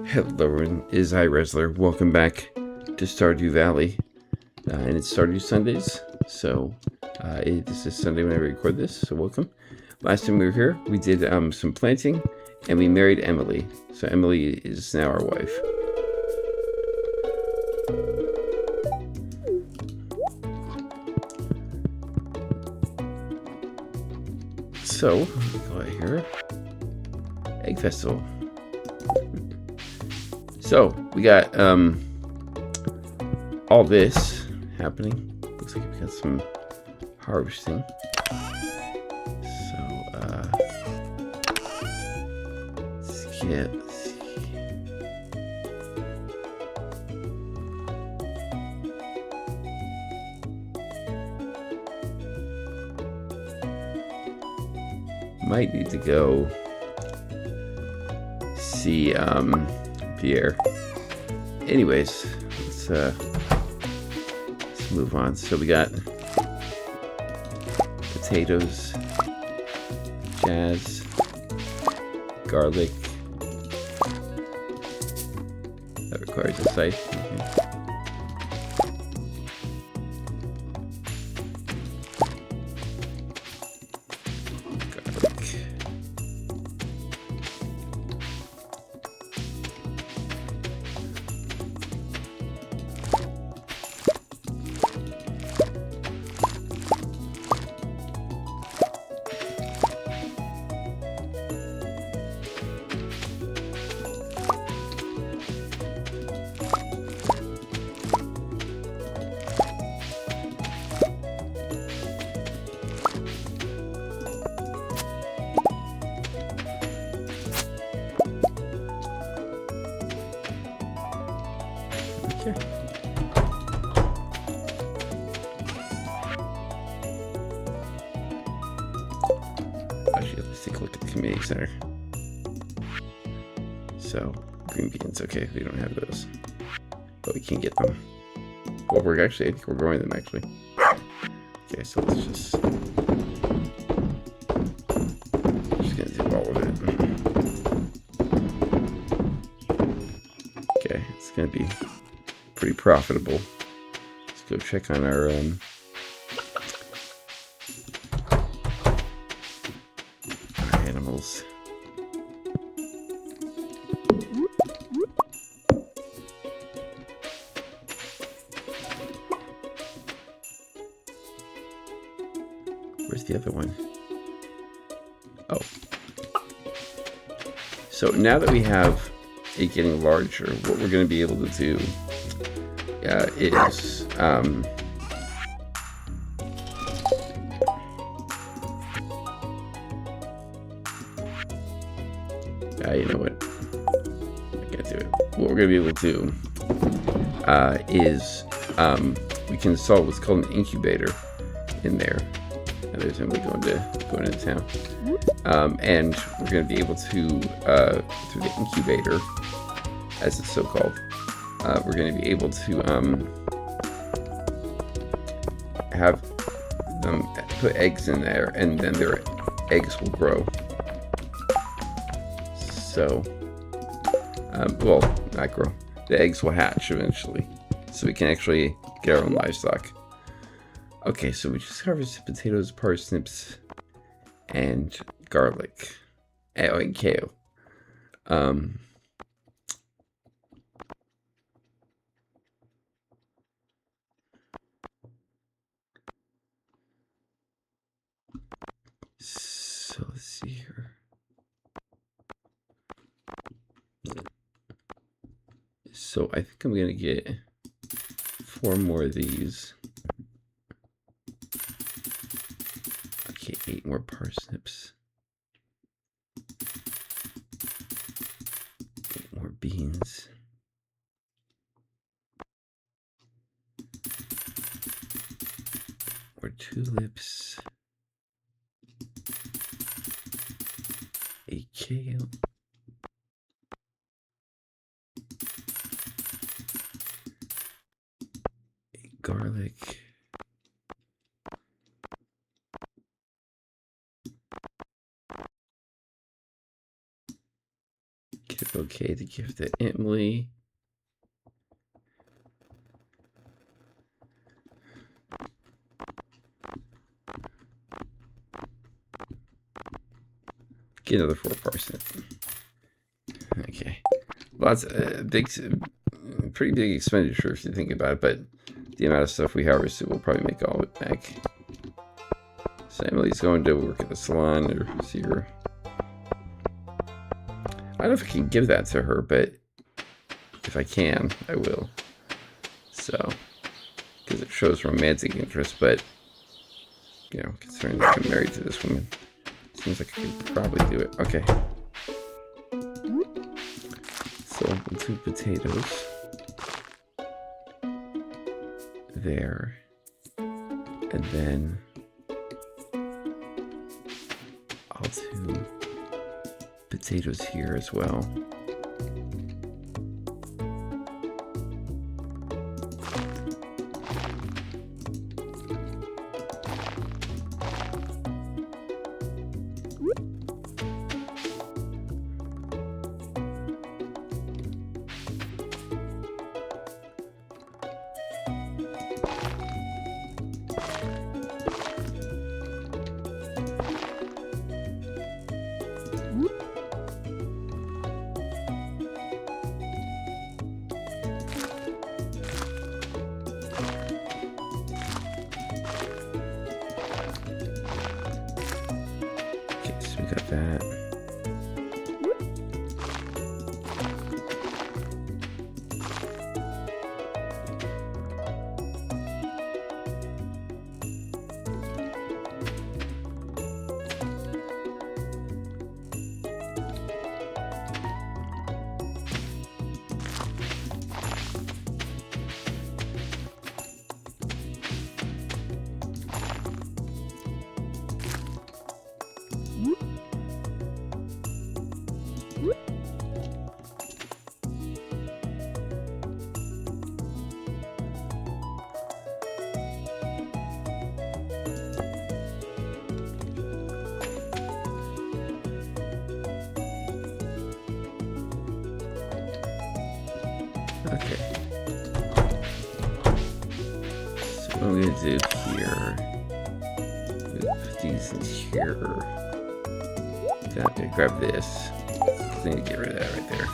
Hello everyone, it is iWrestler. Welcome back to Stardew Valley. And it's Stardew Sundays, so this is Sunday when I record this, so welcome. Last time we were here, we did some planting, and we married Emily. So Emily is now our wife. So, go out here. Egg Festival. So, we got all this happening. Looks like we got some harvesting. So, let's see. Might need to go see Pierre. Anyways, let's move on. So we got potatoes, jazz, garlic. That requires a scythe. Actually, let's take a look at the community center. So, green beans, okay, we don't have those. But we can get them. Well, I think we're growing them actually. Okay, so let's just gonna do all of it. Okay, it's gonna be pretty profitable. Let's go check on our animals. Where's the other one? Oh. So now that we have it getting larger, what we're going to be able to do is you know what? I can't do it. What we're going to be able to do is we can install what's called an incubator in there. And there's somebody going into town. And we're going to be able to, through the incubator, as it's so called, we're going to be able to have them put eggs in there, and then their eggs will grow. So, well, not grow. The eggs will hatch eventually, so we can actually get our own livestock. Okay, so we just harvested potatoes, parsnips, and garlic. Oh, and kale. So let's see here. So I think I'm gonna get 4 more of these. Okay, 8 more parsnips. 8 more beans. More tulips. 8 kale. Garlic. Okay, to give to Emily. Get another 4 parsnip. Okay. Lots of pretty big expenditure if you think about it, but the amount of stuff we harvested will probably make all of it back. So Emily's going to work at the salon or see her. I don't know if I can give that to her, but if I can, I will. So, because it shows romantic interest, but, you know, considering that I'm married to this woman, seems like I could probably do it. Okay. So we'll do potatoes there, and then I'll do potatoes here as well. Got that. Okay. So what I'm gonna do here, put these in here. Then I'm gonna grab this. I need to get rid of that right there.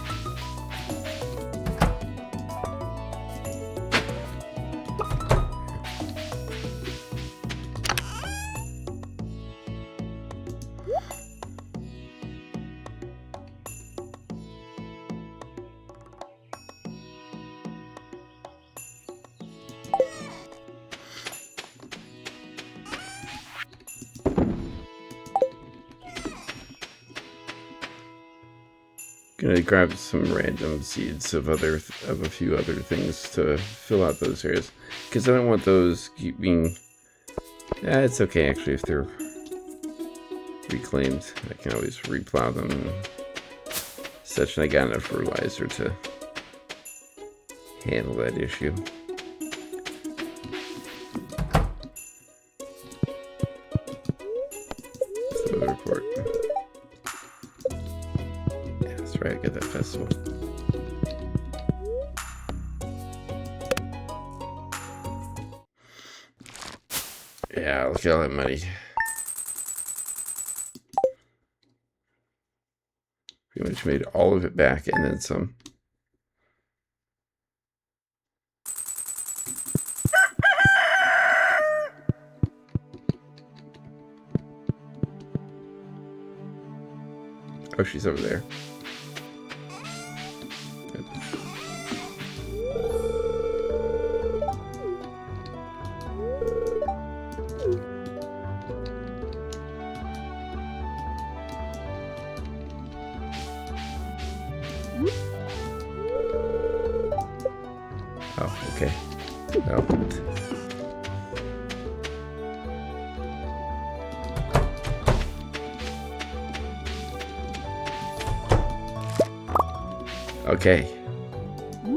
Gonna grab some random seeds of a few other things to fill out those areas, because I don't want those being. It's okay actually if they're reclaimed. I can always replow them and such, and I got enough fertilizer to handle that issue. So the report. Right, I got that festival. Yeah, look at all that money. Pretty much made all of it back and then some. Oh, she's over there. Oh, okay. No. Okay.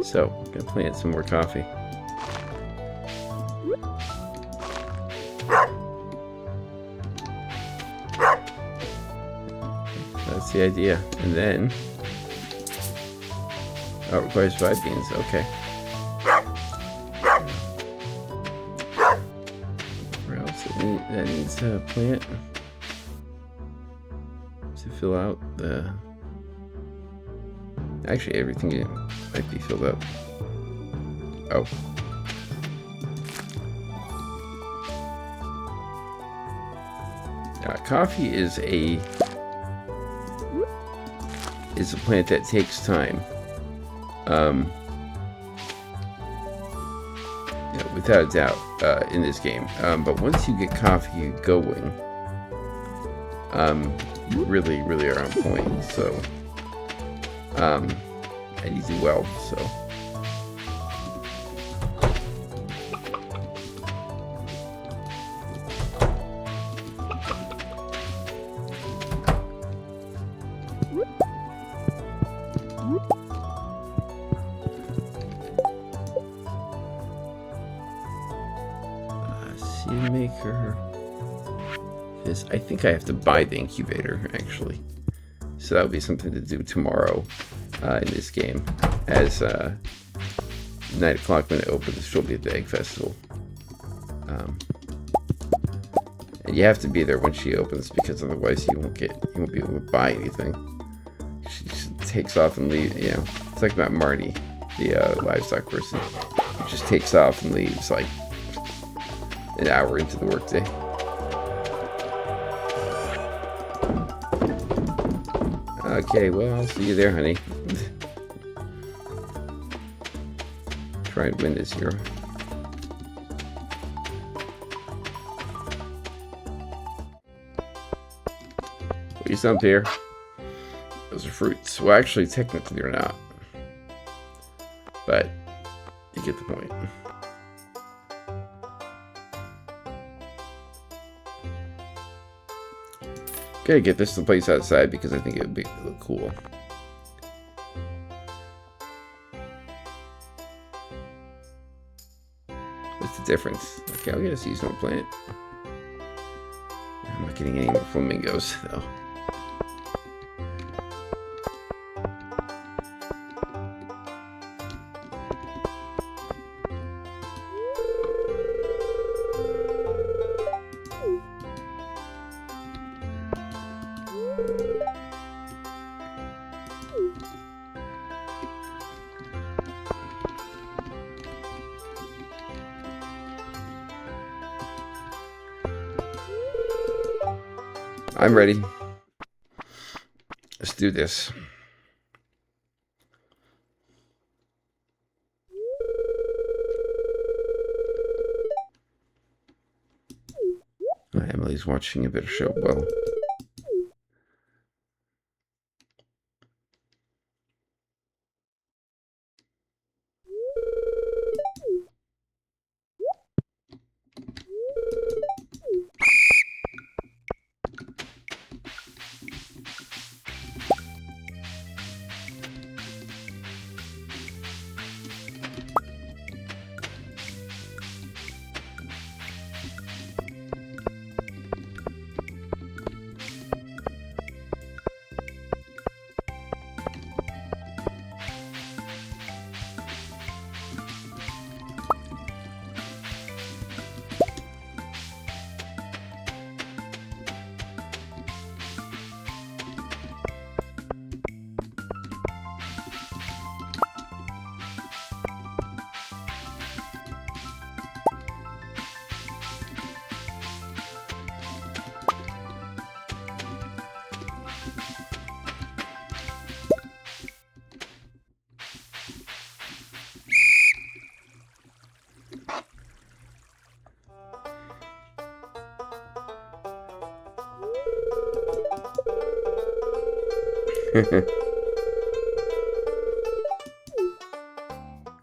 So, I'm gonna plant some more coffee. That's the idea. And then Oh, it requires 5 beans. Okay. Where else that needs a plant to fill out the. Actually, everything might be filled up. Oh. Coffee is a plant that takes time. Without a doubt, in this game. But once you get coffee going, you really, really are on point. So, and you do well. So. Seed maker. I think I have to buy the incubator, actually. So that would be something to do tomorrow in this game. As 9 o'clock when it opens, she'll be at the Egg Festival. And you have to be there when she opens, because otherwise you won't be able to buy anything. She just takes off and leaves. You know, it's like about Marty, the livestock person. He just takes off and leaves like an hour into the workday. Okay, well, I'll see you there, honey. Try and win this year. What you stump here? Those are fruits. Well, actually, technically they're not. But you get the point. Gotta get this to place outside because I think it would look cool. What's the difference? Okay, I'll get a seasonal plant. I'm not getting any more flamingos though. I'm ready. Let's do this. Emily's watching a bit of show. Well,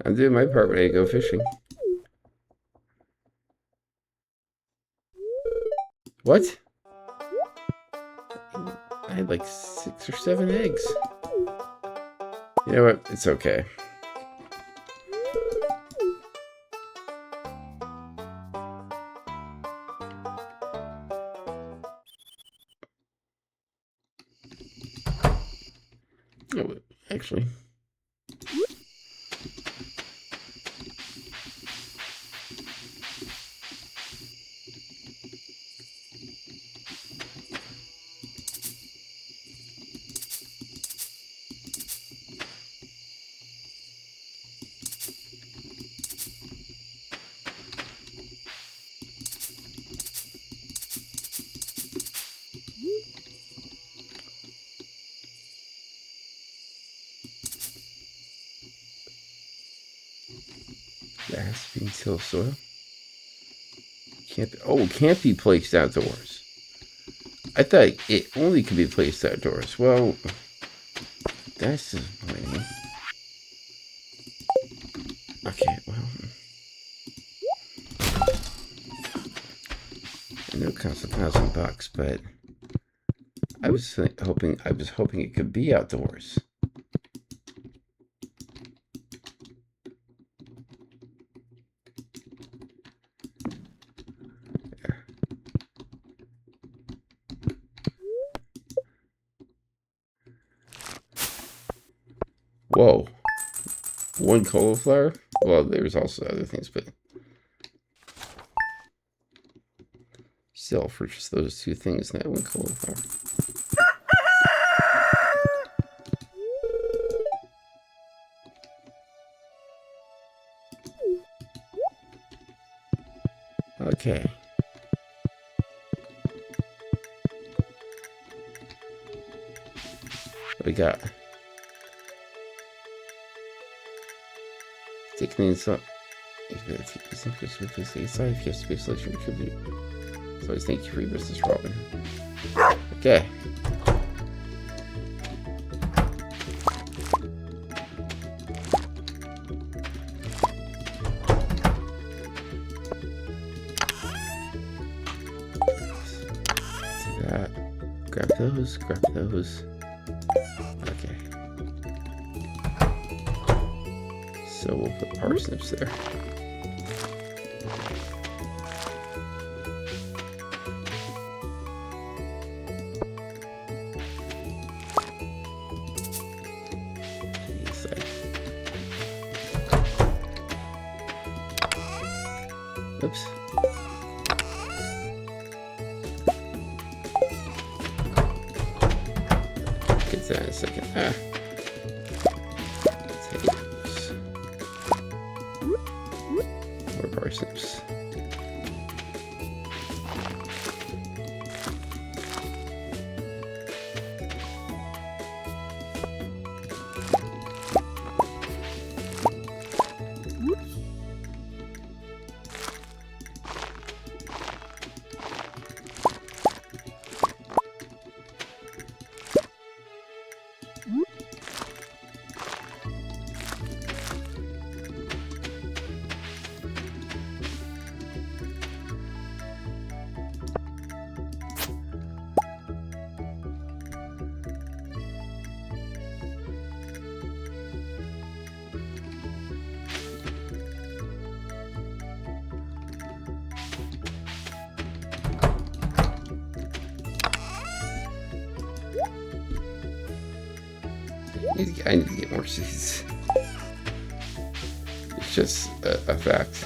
I'm doing my part when I go fishing. What? I had like 6 or 7 eggs. You know what? It's okay. Oh, actually. That has to be until soil. Can't be placed outdoors. I thought it only could be placed outdoors. Well, that's disappointing. Okay, well, I know it costs $1,000, but I was hoping it could be outdoors. There. Whoa. One cauliflower? Well, there's also other things, but still, for just those two things, not one cauliflower. Okay. What we got? Taking inside. So I thank you for your business, Robin. Okay. See that. Grab those. Okay. So we'll put parsnips there. Oops. Get that in a second. Potatoes. More parsnips. I need to get more seeds. It's just a fact.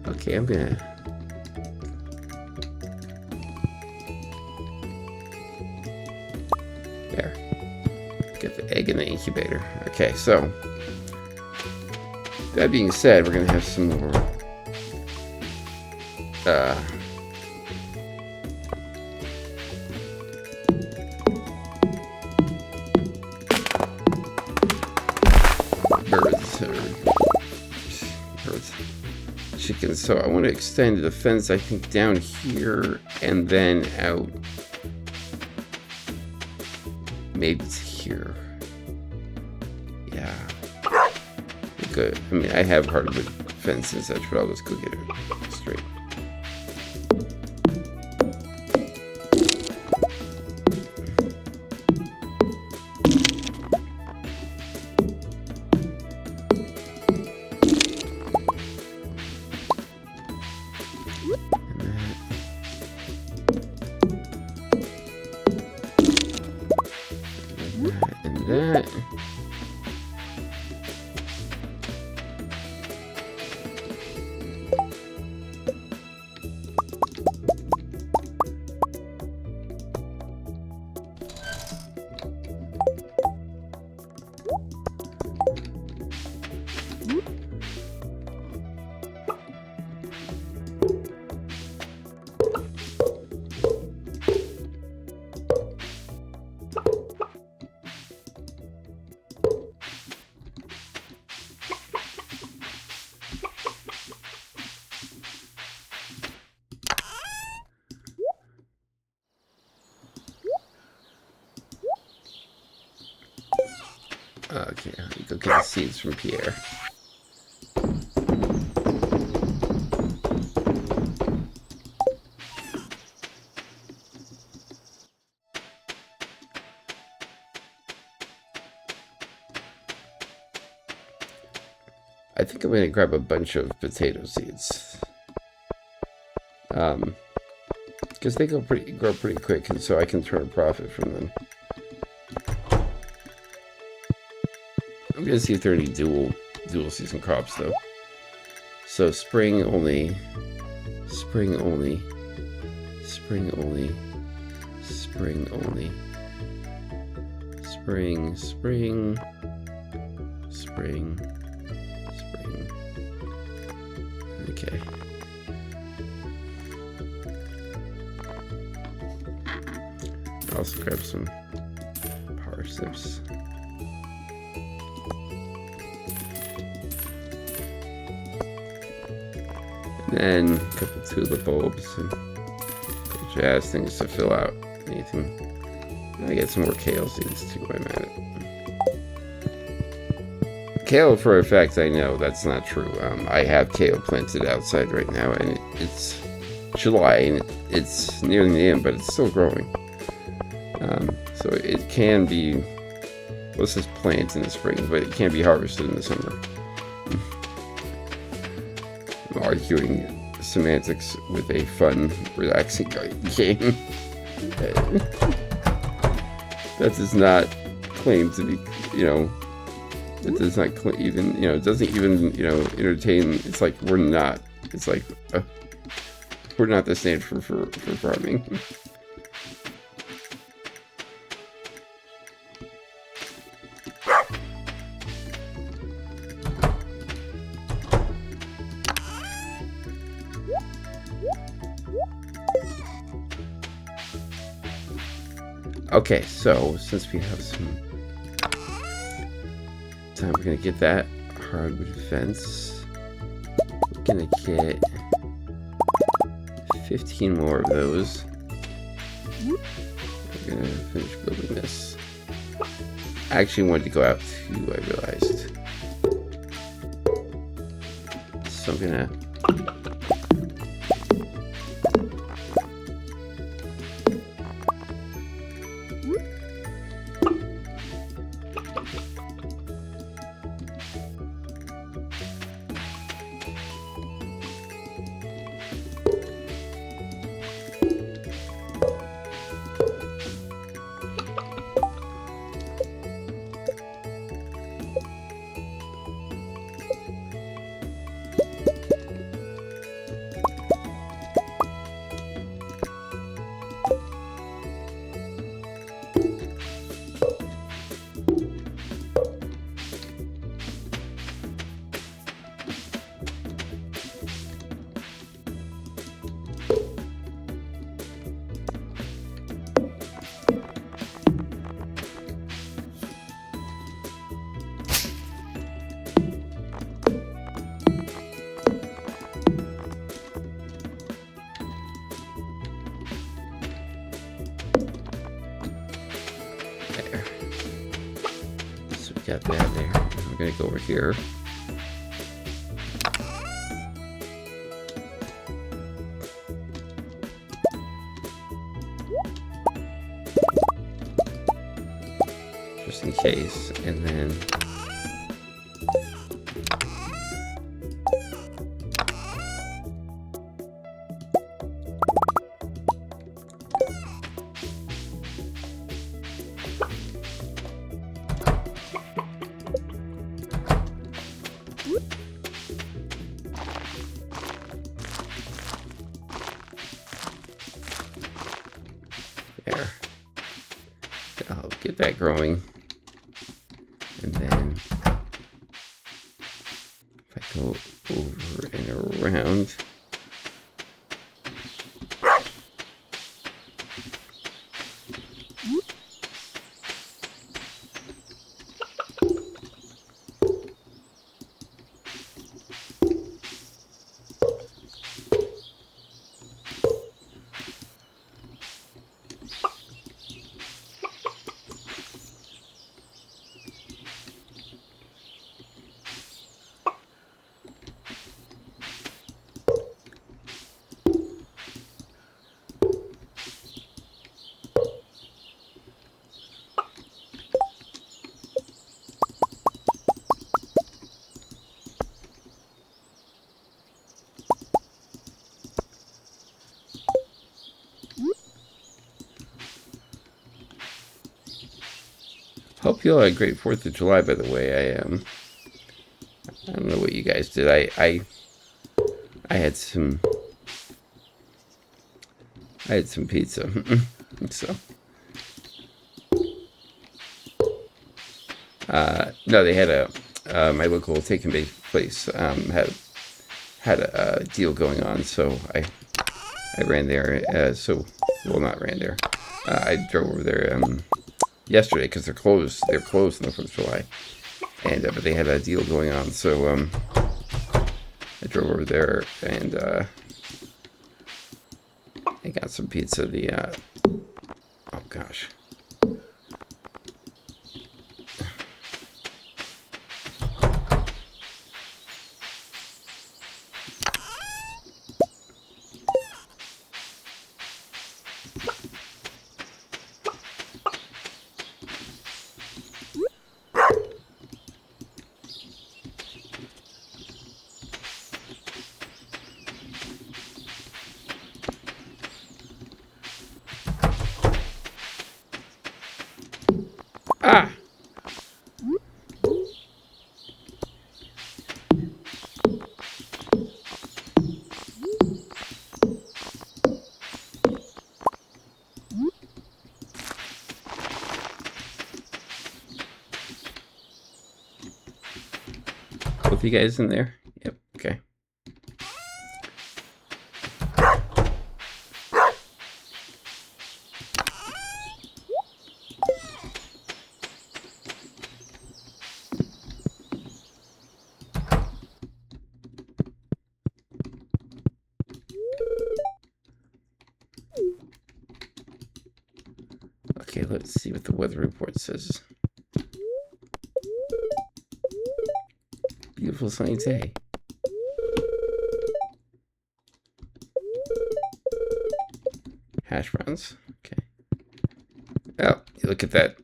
Okay, I'm gonna... There. Get the egg in the incubator. Okay, so... That being said, we're gonna have some more birds, chickens. So I want to extend the fence, I think, down here and then out. Maybe it's here. Yeah. Good. I mean, I have hardwood fence and such, but I'll just go get it straight. And that. Okay, go get the seeds from Pierre. I think I'm going to grab a bunch of potato seeds. Because they grow pretty quick, and so I can turn a profit from them. I'm going to see if there are any dual season crops, though. So spring only, spring only, spring only, spring only, spring, spring, spring, spring. Okay. I'll also grab some parsnips. And a couple tulip bulbs and jazz things to fill out anything. I get some more kale seeds too while I'm at it. Kale, for a fact, I know that's not true. I have kale planted outside right now, and it's July, and it's nearing the end, but it's still growing. So it can be, well, it's just plant in the spring, but it can be harvested in the summer. I'm arguing semantics with a fun, relaxing game. That does not claim to be, it does not even, it doesn't even, entertain. It's like we're not. It's like we're not the standard for farming. Okay, so since we have some time, we're gonna get that hardwood fence. We're gonna get 15 more of those. We're gonna finish building this. I actually wanted to go out too, I realized. So I'm gonna got that there. We're gonna go over here. Just in case, and then there. I'll get that growing. And then if I go over and around, hope you all had a great 4th of July, by the way. I don't know what you guys did. I had some pizza. So no, they had my local take and bake place had a deal going on, so I ran there. Well, not ran there. I drove over there yesterday because they're closed. They're closed on the 4th of July, and but they had a deal going on, so I drove over there and I got some pizza. Oh gosh. Ah! Both you guys in there? Yep, okay. Okay, let's see what the weather report says. Beautiful sunny day. Hash browns. Okay. Oh, look at that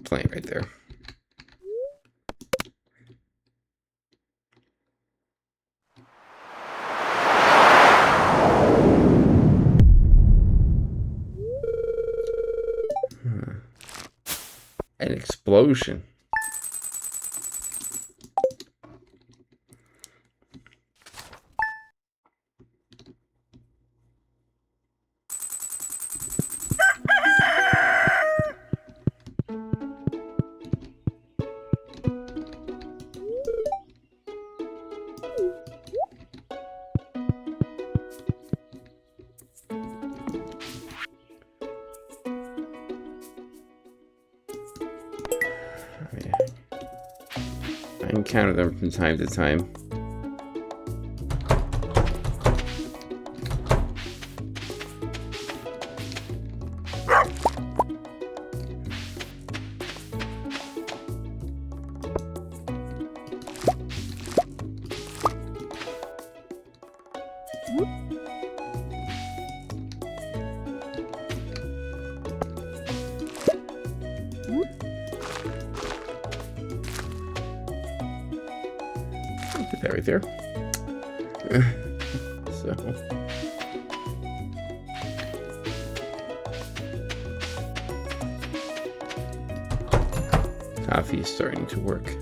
plant right there. An explosion. I encounter them from time to time. Put that right there. So coffee is starting to work.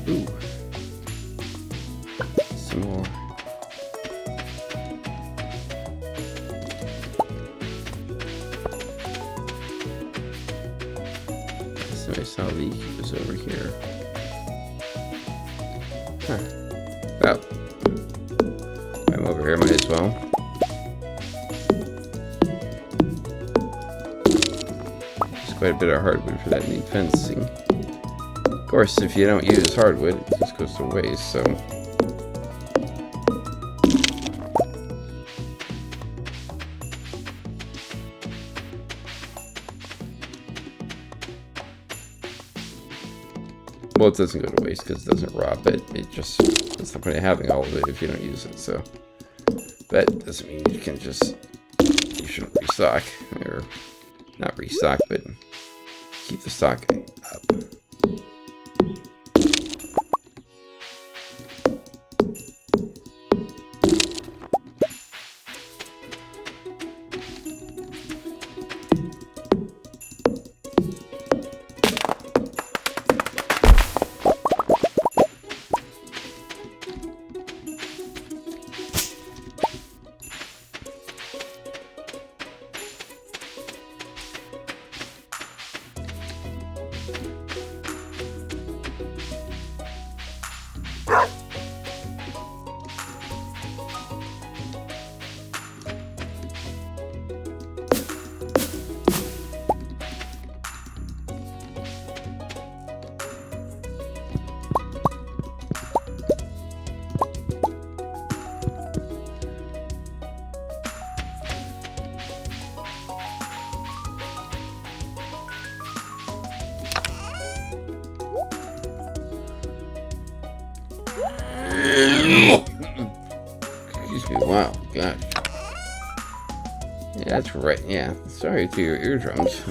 Ooh. Some more. So I saw the was over here. Huh. Well, I'm over here, might as well. There's quite a bit of hardwood for that neat fencing. Of course, if you don't use hardwood, it just goes to waste, so... Well, it doesn't go to waste because it doesn't rot, but it just, it's the point of having all of it if you don't use it, so. That doesn't mean you can just, you shouldn't restock, or not restock, but keep the stock up. Excuse me, wow, gosh. Yeah, that's right, yeah. Sorry to your eardrums.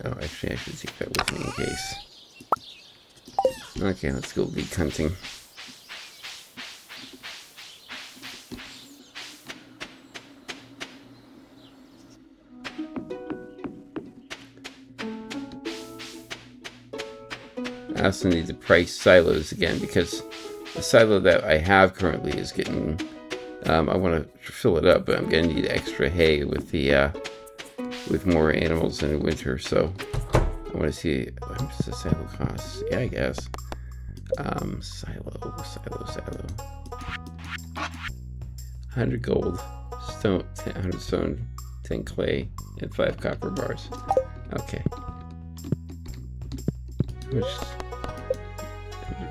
Oh, actually, I should take that with me in case. Okay, let's go leek hunting. I also need to price silos again because the silo that I have currently is getting. I want to fill it up, but I'm gonna need extra hay with the with more animals in the winter. So I want to see how much the silo costs. Yeah, I guess. Silo. 100 gold, stone, 100 stone, 10 clay, and 5 copper bars. Okay. How much?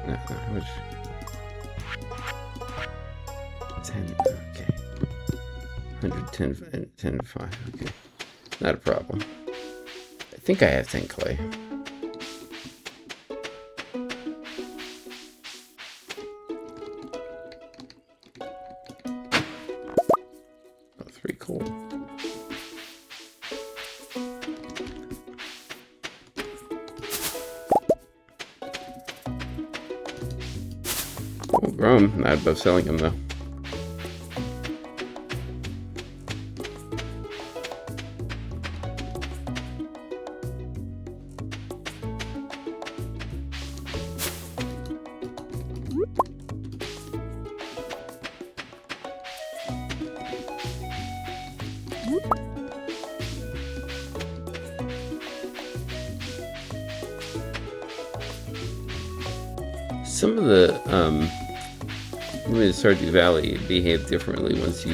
No, how much? 10. Okay. 110 and 10 and 5. Okay. Not a problem. I think I have 10 clay. Oh, 3 coal. Well, grow 'em. Not above selling them though. Some of the women in Stardew Valley behave differently once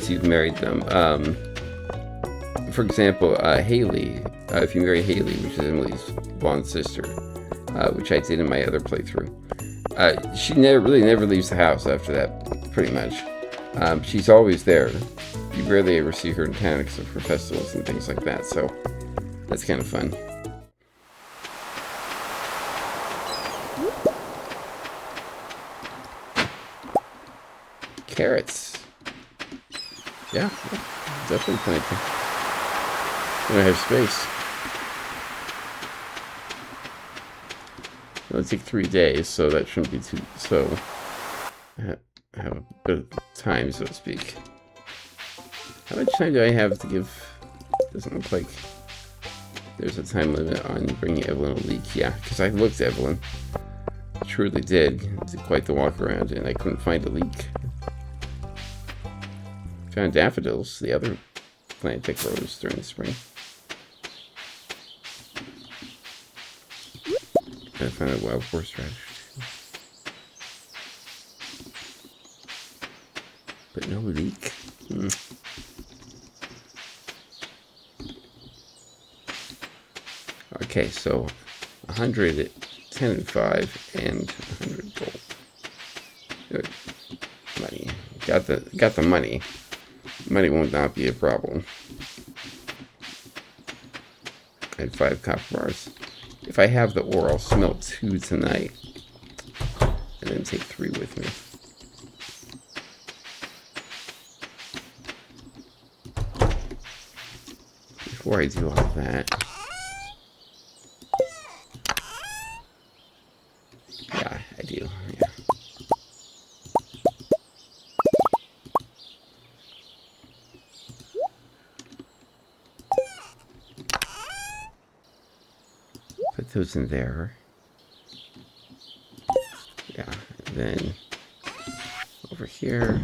you've married them. For example, Haley. If you marry Haley, which is Emily's blonde sister, which I did in my other playthrough, she never leaves the house after that. Pretty much, she's always there. You rarely ever see her in town except for festivals and things like that. So that's kind of fun. Carrots. Yeah, definitely planting. I don't have space. It'll take 3 days, so that shouldn't be too... So, I have a bit of time, so to speak. How much time do I have to give? Doesn't look like there's a time limit on bringing Evelyn a leek. Yeah, because I looked at Evelyn. Truly did quite the walk around, and I couldn't find a leek. Found daffodils, the other plant that grows during the spring. I found a wild horseradish, but no leek. Okay, so 100, 10 and 5, and 100 gold. Good. Money. Got the money. Money won't not be a problem. I had 5 copper bars. If I have the ore, I'll smelt 2 tonight. And then take 3 with me. Before I do all that... Yeah, I do. Yeah. Put those in there. Yeah, and then over here.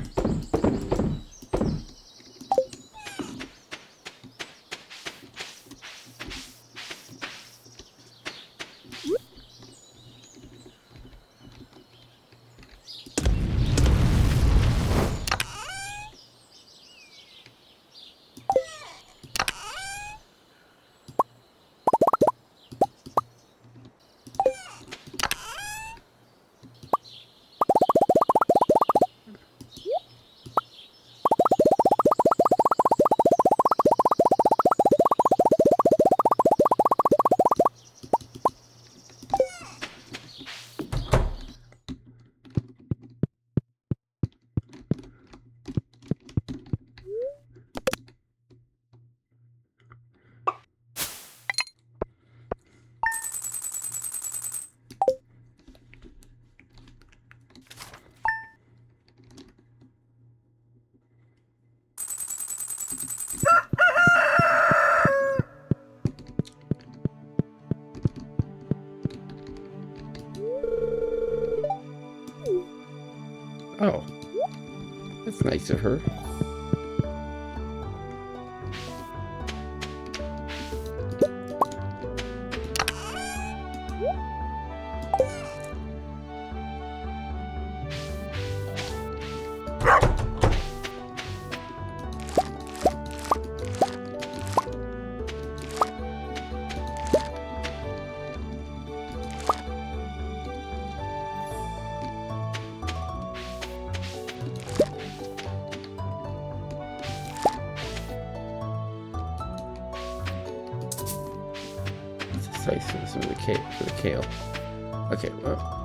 Oh, that's nice of her. Nice for the kale. Okay, well.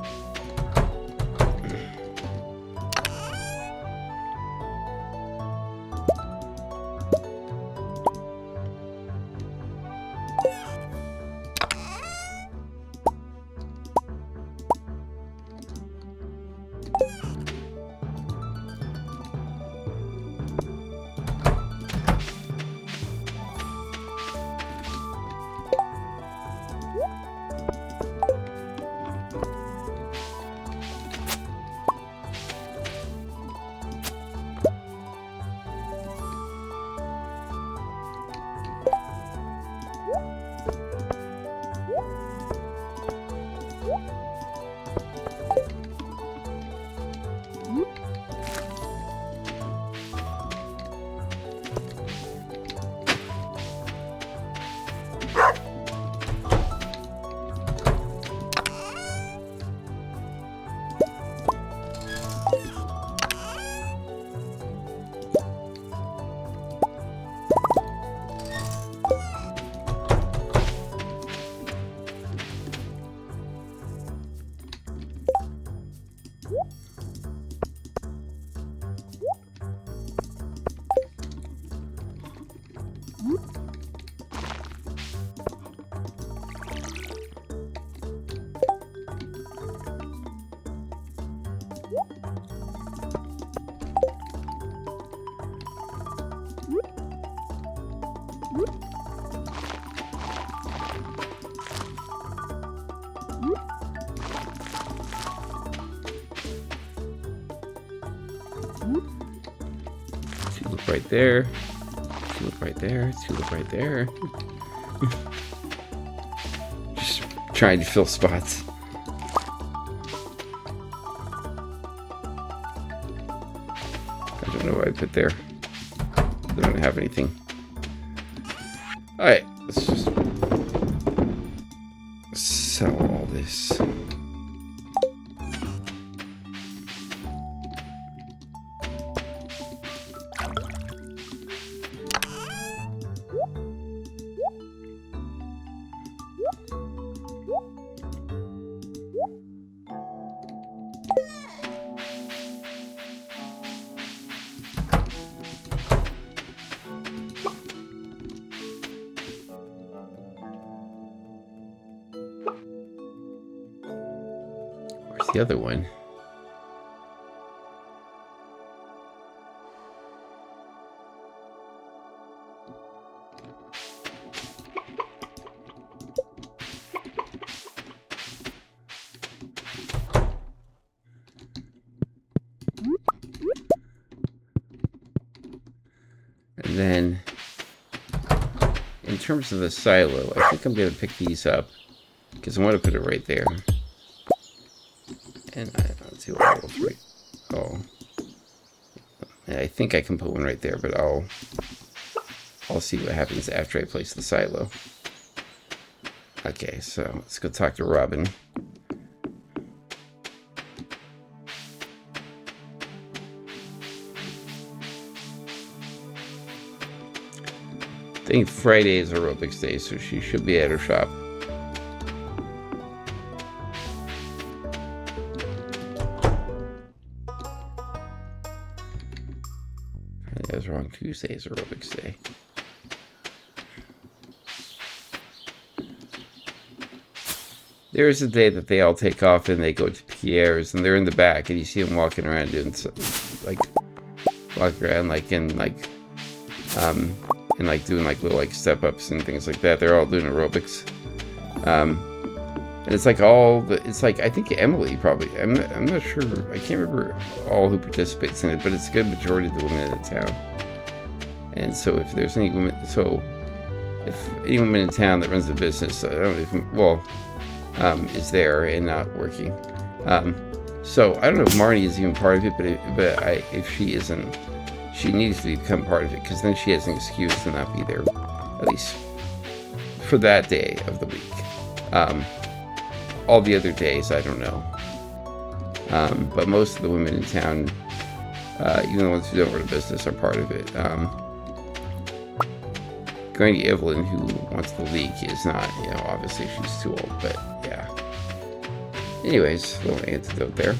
right there. Tulip right there. Tulip right there. Just trying to fill spots. I don't know what I put there. I don't have anything. Alright, let's just sell all this. Where's the other one? And then, in terms of the silo, I think I'm going to pick these up, because I want to put it right there. And let's see what else right. Oh, I think I can put one right there, but I'll see what happens after I place the silo. Okay, so let's go talk to Robin. I think Friday is aerobics day, so she should be at her shop. I was wrong. Tuesday is aerobics day. There is a day that they all take off and they go to Pierre's, and they're in the back, and you see them walking around doing doing like little like step ups and things like that. They're all doing aerobics, and it's like I think Emily probably. I'm not sure. I can't remember all who participates in it, but it's a good majority of the women in the town. And so if there's any women, if any woman in town that runs a business, I don't know if is there and not working. So I don't know if Marnie is even part of it, but if she isn't, she needs to become part of it, because then she has an excuse to not be there, at least for that day of the week. All the other days, I don't know. But most of the women in town, even the ones who don't run a business, are part of it. Granny Evelyn, who wants the league, is not. Obviously she's too old, but yeah. Anyways, a little antidote there.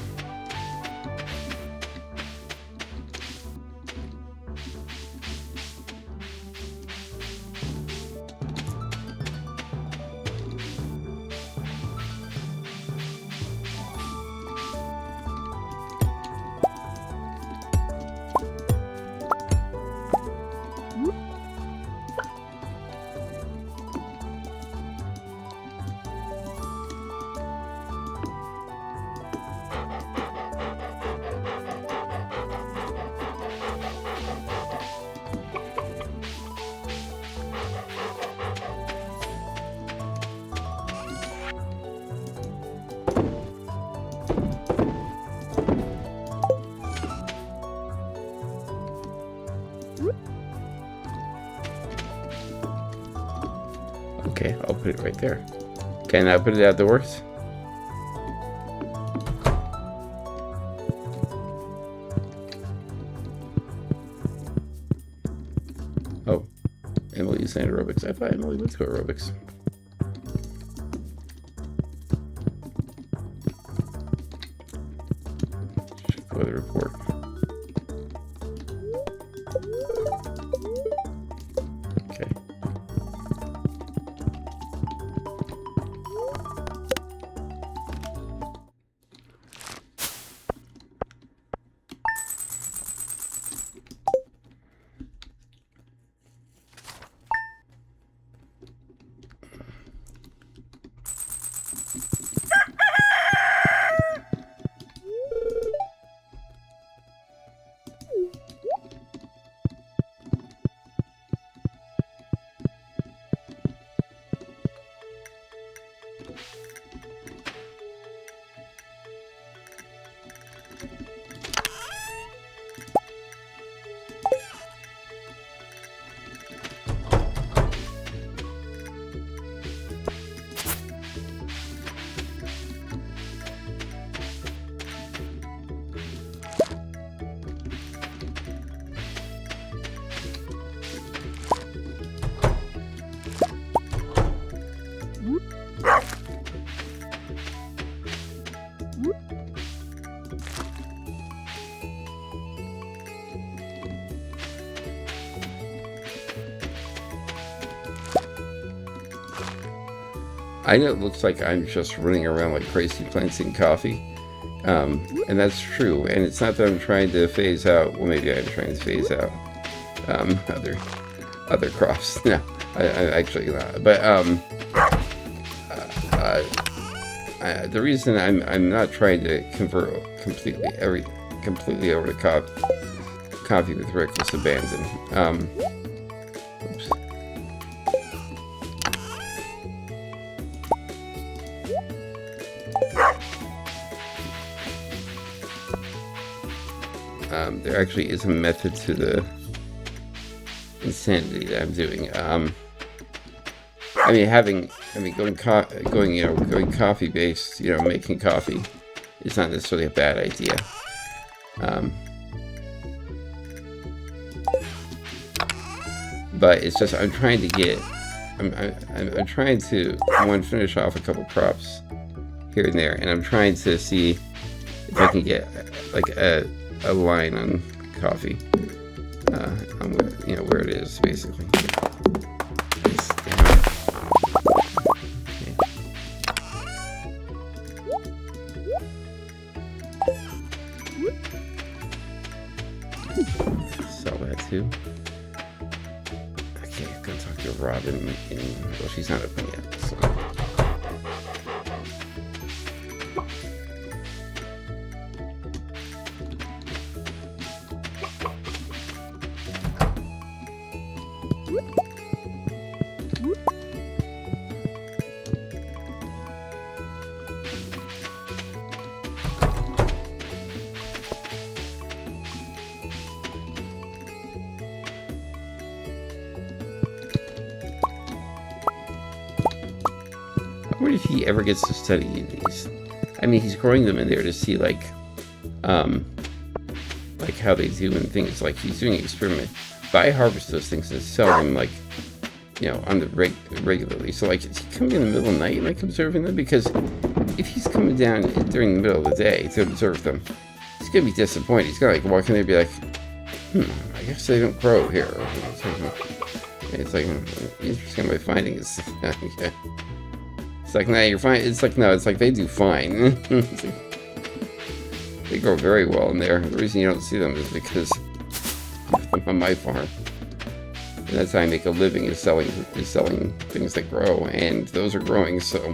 Okay, I'll put it right there. Can I put it out the works? Oh, Emily's in aerobics. I thought Emily went to aerobics. Check the weather report. Okay. I know it looks like I'm just running around like crazy planting coffee, and that's true. And it's not that I'm trying to phase out. Well, maybe I'm trying to phase out other crops. No, I actually not. But the reason I'm not trying to convert completely over to coffee with reckless abandon. Oops. There actually is a method to the insanity that I'm doing. Going coffee based, making coffee is not necessarily a bad idea. But it's just I'm trying to I want to finish off a couple crops here and there, and I'm trying to see if I can get like a line on coffee, on where it is basically. Sell that too. Okay, I'm gonna talk to Robin. Well, she's not open yet. So. I wonder if he ever gets to study these. I mean, he's growing them in there to see like how they do and things. Like he's doing an experiment. But I harvest those things and sell them like, on the regularly. So like, is he coming in the middle of the night and like observing them? Because if he's coming down during the middle of the day to observe them, he's gonna be disappointed. He's gonna like walk in there and be like, I guess they don't grow here. It's like interesting my findings. It's like, no, you're fine. It's like, no, it's like they do fine. They grow very well in there. The reason you don't see them is because I'm on my farm. And that's how I make a living, is selling things that grow, and those are growing, so.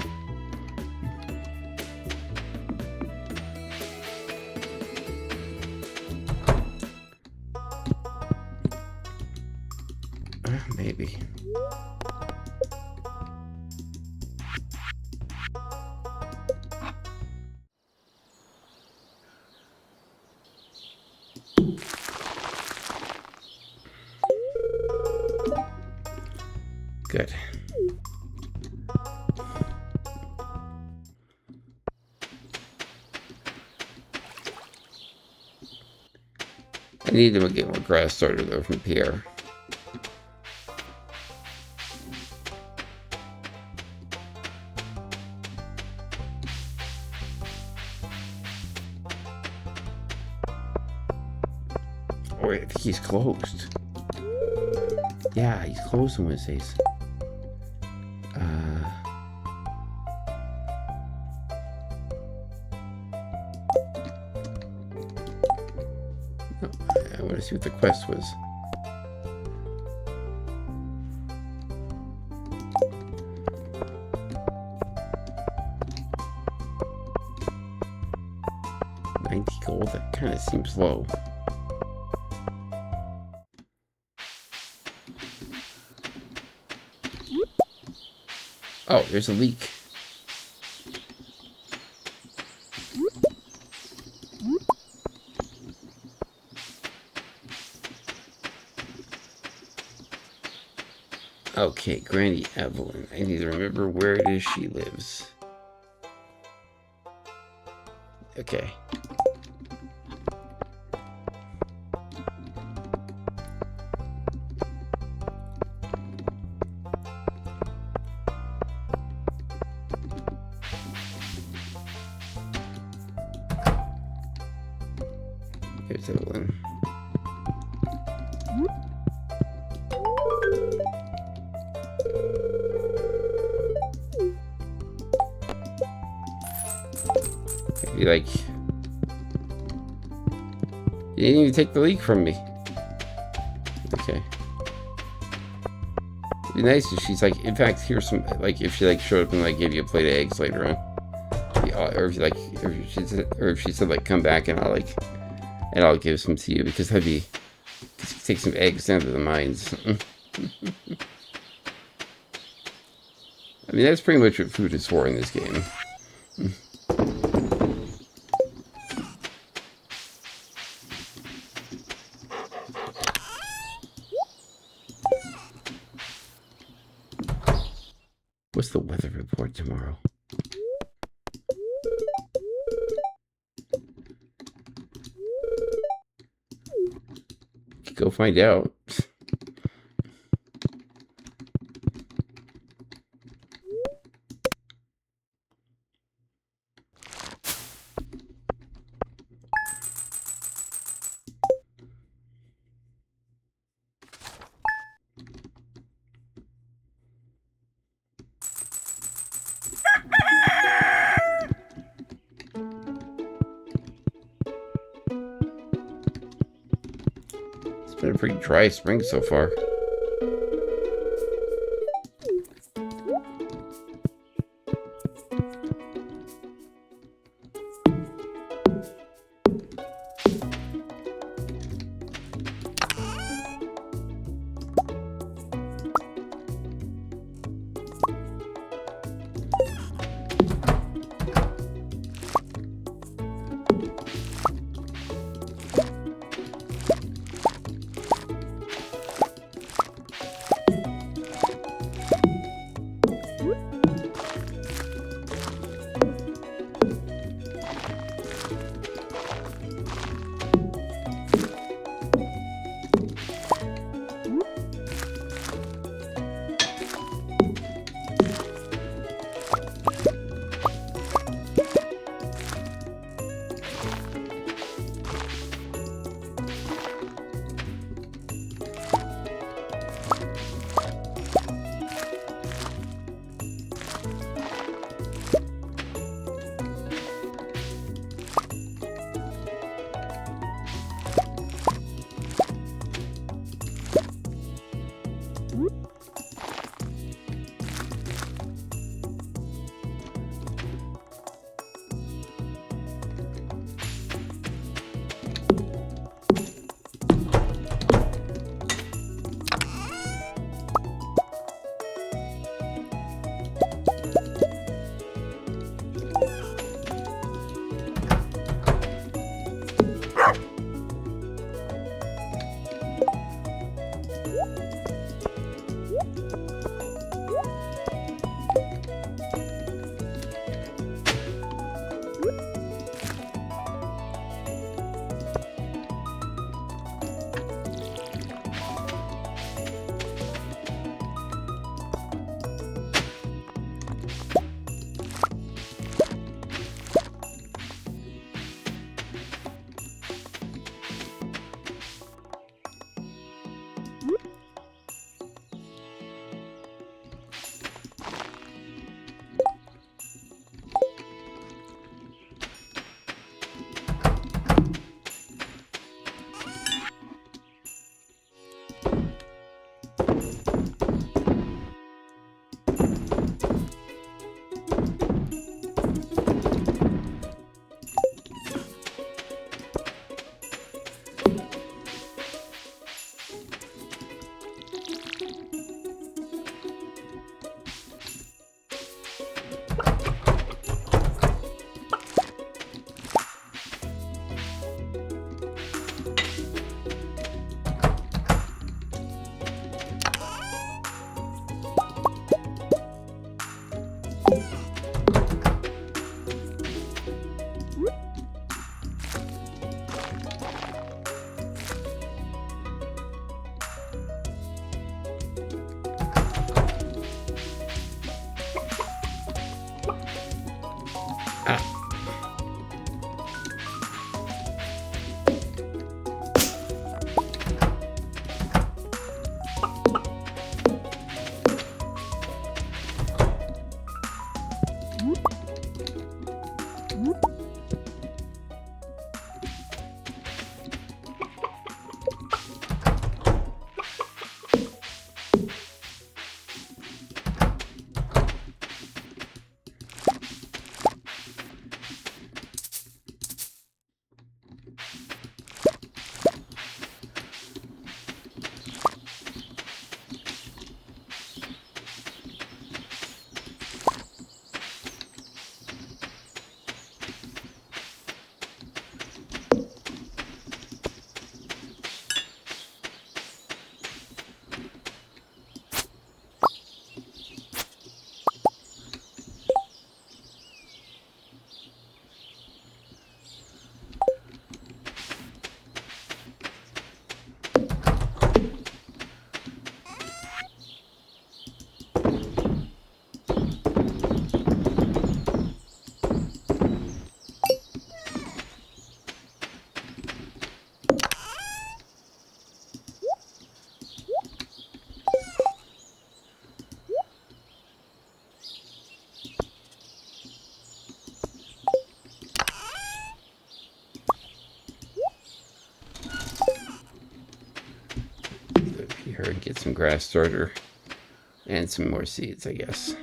Maybe. Good. I need to get more grass started though from Pierre. Oh, I think he's closed. Yeah, he's closed on Wednesdays. I want to see what the quest was. $90 gold? That kind of seems low. Oh, there's a leak. Okay, Granny Evelyn. I need to remember where it is she lives. Okay. Here's Evelyn. be like, you didn't even take the leek from me. Okay. It'd be nice if she's like, in fact, here's some, like, if she like showed up and like gave you a plate of eggs later on. Or if you like, or if she said like, come back and I'll give some to you, because that'd be, because you take some eggs down to the mines. I mean, that's pretty much what food is for in this game. What's the weather report tomorrow? Go find out. It's been a pretty dry spring so far. here and get some grass starter and some more seeds, I guess.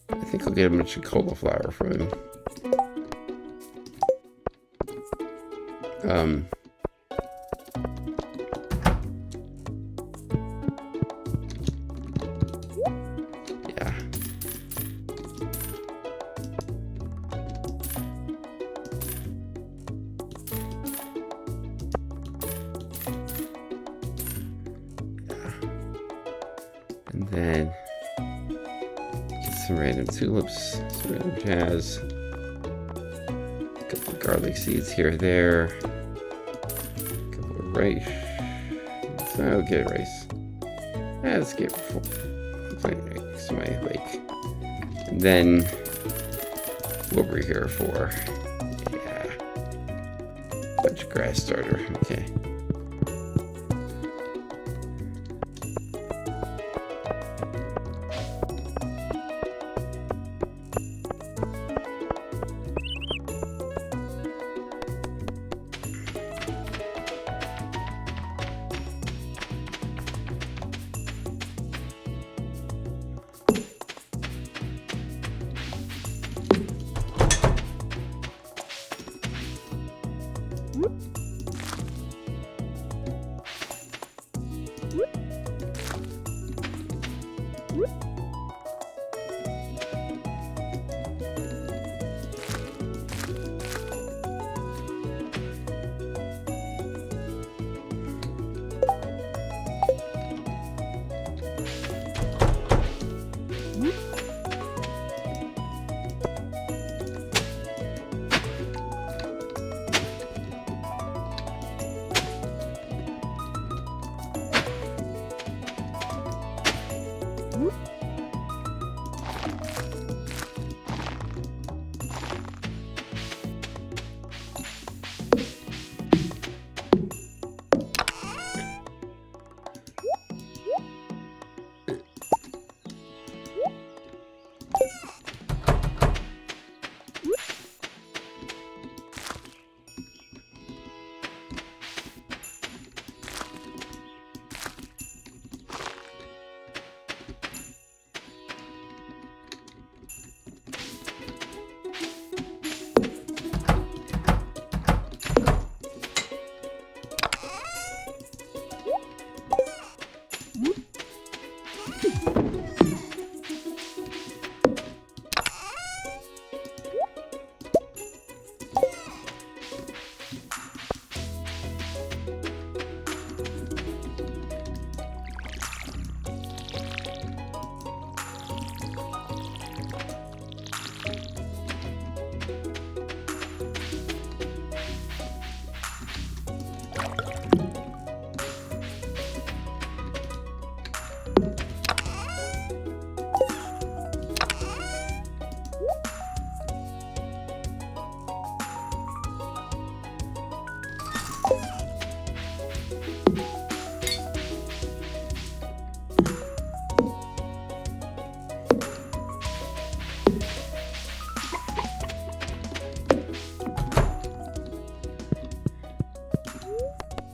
I think I'll get a bunch of cauliflower from him. Yeah. And then get some random tulips, some random jazz, a couple of garlic seeds here or there, a couple of rice. So I'll get rice. Let's get plant right next to my lake. And then over here for, yeah, a bunch of grass starter. Okay.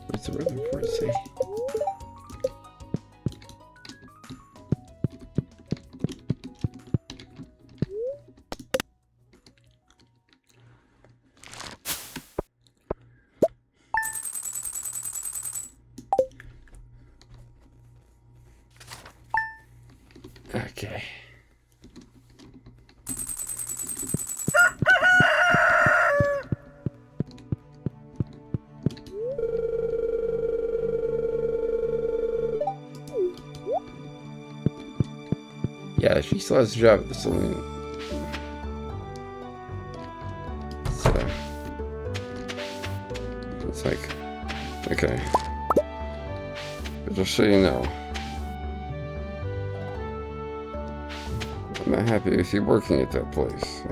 What's the weather report say? Okay. Yeah, she still has a job at the saloon. So it's like, okay. But just so you know, I'm not happy with you working at that place.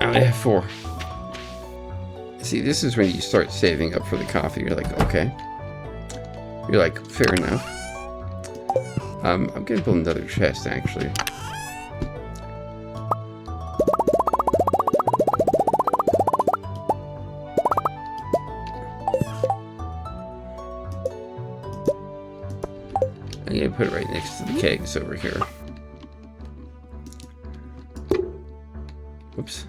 I only have 4. See, this is when you start saving up for the coffee. You're like, okay. You're like, fair enough. I'm gonna build another chest, actually. I'm gonna put it right next to the kegs over here. Whoops.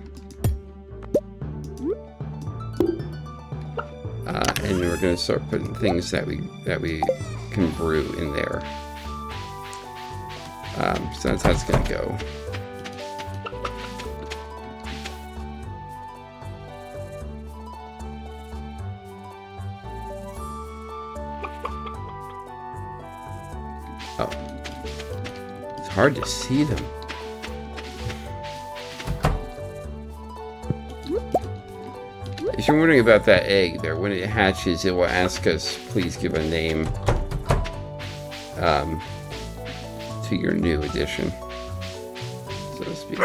And we're gonna start putting things that we can brew in there. So that's how it's gonna go. Oh, it's hard to see them. If you're wondering about that egg there, when it hatches, it will ask us, please give a name to your new addition, so to speak.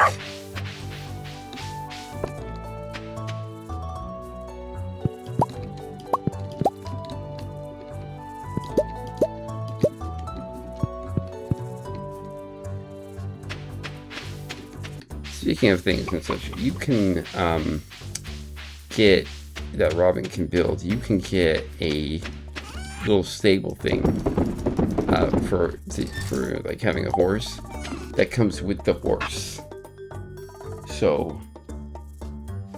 Speaking of things and such, you can get that Robin can build. You can get a little stable thing for like having a horse that comes with the horse. So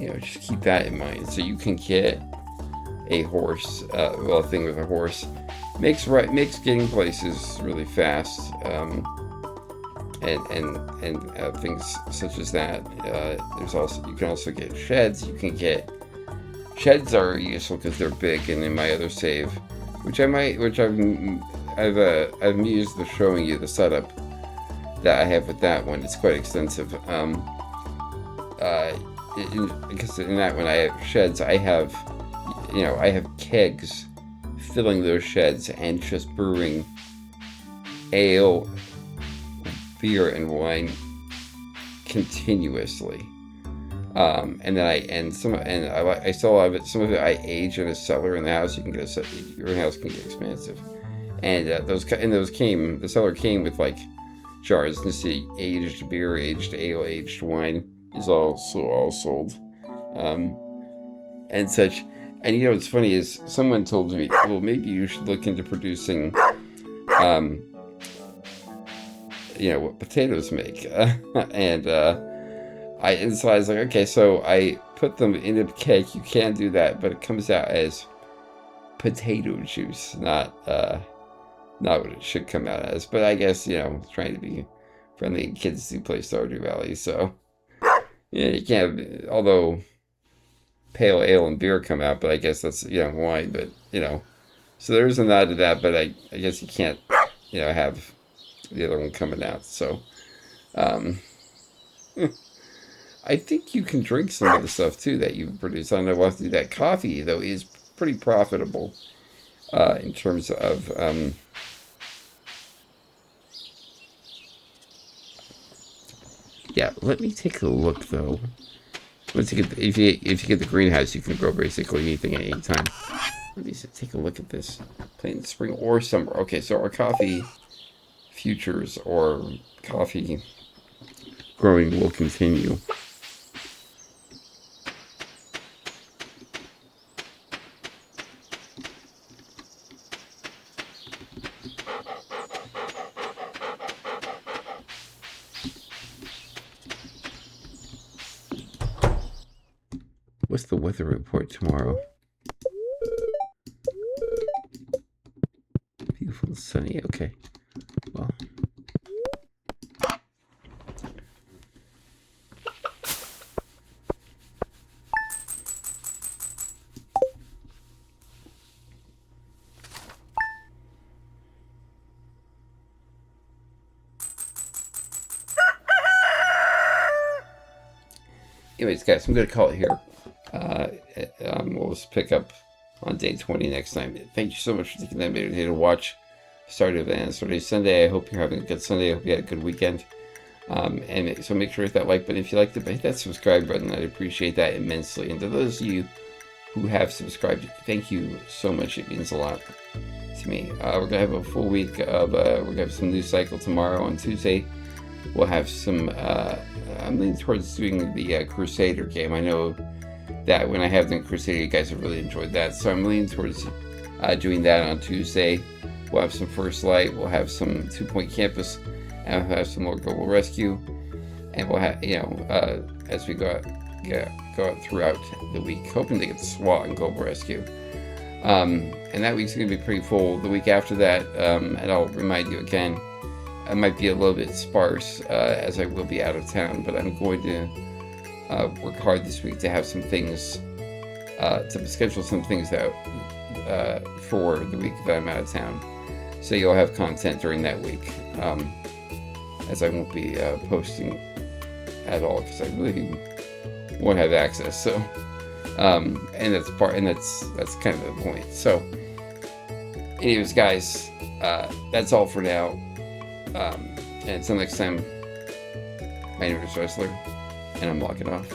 just keep that in mind. So you can get a horse, a thing with a horse. Makes getting places really fast. And things such as that. You can also get sheds. You can get sheds are useful because they're big. And in my other save, which I've used the showing you the setup that I have with that one. It's quite extensive. Because in that one I have sheds. I have kegs filling those sheds and just brewing ale, beer, and wine continuously. And then I still have it. Some of it I age in a cellar in the house. Your house can get expensive. And the cellar came with like jars. You see, aged beer, aged ale, aged wine is all sold, and such. And what's funny is someone told me, well, maybe you should look into producing, what potatoes make. And so I was like, okay, so I put them in a keg. You can do that, but it comes out as potato juice, not what it should come out as. But I guess, trying to be friendly, kids do play Stardew Valley, so you can't, although pale ale and beer come out, but I guess that's, wine, but, so there's a nod to that, but I guess you can't, have the other one coming out, so, I think you can drink some of the stuff, too, that you produce. I don't know what to do. That coffee, though, is pretty profitable, in terms of, yeah, let me take a look, though. If you get the greenhouse, you can grow basically anything at any time. Let me just take a look at this. Plant in spring or summer. Okay, so our coffee futures or coffee growing will continue. What's the weather report tomorrow? Beautiful, sunny. Okay. Well. Anyways, guys, I'm going to call it here. We'll just pick up on day 20 next time. Thank you so much for taking that minute to watch Stardew and Saturday, Sunday. I hope you're having a good Sunday. I hope you had a good weekend. And so make sure to hit that like button if you liked it, but hit that subscribe button. I'd appreciate that immensely. And to those of you who have subscribed. Thank you so much. It means a lot to me. We're gonna have a full week of. We're gonna have some news cycle tomorrow. On Tuesday, we'll have some. I'm leaning towards doing the Crusader game. I know that when I have done Crusader, you guys have really enjoyed that. So I'm leaning towards doing that on Tuesday. We'll have some First Light. We'll have some 2 Point Campus, and we'll have some more Global Rescue. And we'll have, as we go out throughout the week, hoping to get SWAT and Global Rescue. And that week's going to be pretty full. The week after that, and I'll remind you again, I might be a little bit sparse as I will be out of town, but I'm going to work hard this week to have some things, to schedule some things out for the week that I'm out of town. So you'll have content during that week, as I won't be posting at all because I really won't have access. So, and that's kind of the point. So, anyways, guys, that's all for now. And until next time, my name is Wrestler, and I'm locking off.